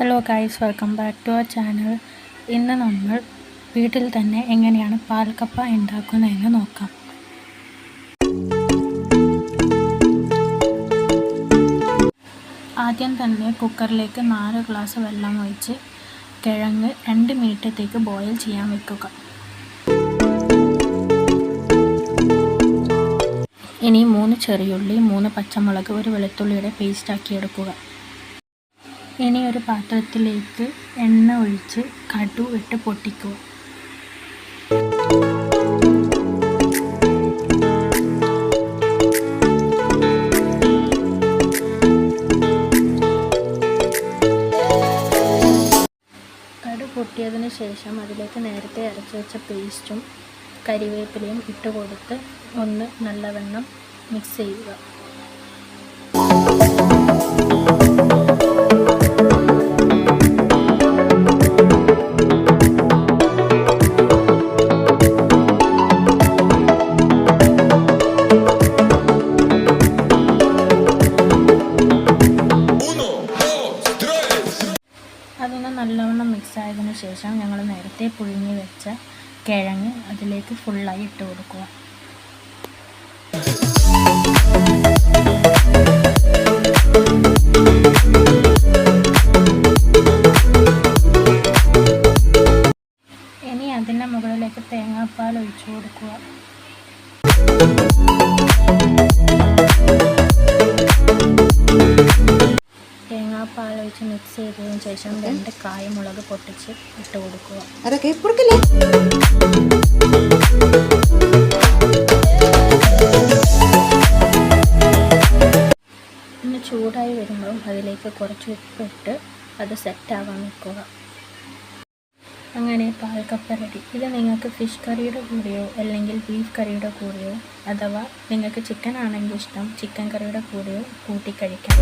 Hello guys, welcome back to our channel. ഇന്ന് നമ്മൾ വീട്ടിൽ തന്നെ എങ്ങനെയാണ് പാൽക്കപ്പ ഉണ്ടാക്കുന്നതെന്ന് നോക്കാം. ആദ്യം തന്നെ കുക്കറിലേക്ക് 4 ഗ്ലാസ് വെള്ളം ഒഴിച്ച് കിഴങ്ങ് 2 മിനിറ്റത്തേക്ക് ബോയിൽ ചെയ്യാൻ വെക്കുക. ഇനി 3 ചെറിയുള്ളി, 3 പച്ചമുളക്, 1 വെളുത്തുള്ളിയുടെ പേസ്റ്റ് ആക്കി എടുക്കുക. ഇനി ഒരു പാത്രത്തിലേക്ക് എണ്ണ ഒഴിച്ച് കടു ഇട്ട് പൊട്ടിക്കുക. കടു പൊട്ടിയതിന് ശേഷം അതിലേക്ക് നേരത്തെ അരച്ചു വെച്ച പേസ്റ്റും കരിവേപ്പിലയും ഇട്ട് കൊടുത്ത് ഒന്ന് നല്ലവണ്ണം മിക്സ് ചെയ്യുക. അതൊന്ന് നല്ലവണ്ണം മിക്സ് ആയതിനു ശേഷം ഞങ്ങൾ നേരത്തെ പുഴുങ്ങി വെച്ച കിഴങ്ങ് അതിലേക്ക് ഫുള്ളായി ഇട്ട് കൊടുക്കുക. ഇനി അതിൻ്റെ മുകളിലേക്ക് തേങ്ങാപ്പാൽ ഒഴിച്ചു കൊടുക്കുക. തേങ്ങാപ്പാൽ ഒഴിച്ച് മിക്സ് ചെയ്തതിന് ശേഷം 2 കായമുളക് പൊട്ടിച്ച് ഇട്ട് കൊടുക്കുക. ഇന്ന് ചൂടായി വരുമ്പോൾ അതിലേക്ക് കുറച്ച് ഉപ്പിട്ട് അത് സെറ്റാകാൻ വെക്കുക. അങ്ങനെ പാൽക്കപ്പ റെഡി. ഇത് നിങ്ങൾക്ക് ഫിഷ് കറിയുടെ കൂടെയോ അല്ലെങ്കിൽ ബീഫ് കറിയുടെ കൂടെയോ അഥവാ നിങ്ങൾക്ക് ചിക്കൻ ആണെങ്കിൽ ഇഷ്ടം ചിക്കൻ കറിയുടെ കൂടെയോ കൂട്ടി കഴിക്കാം.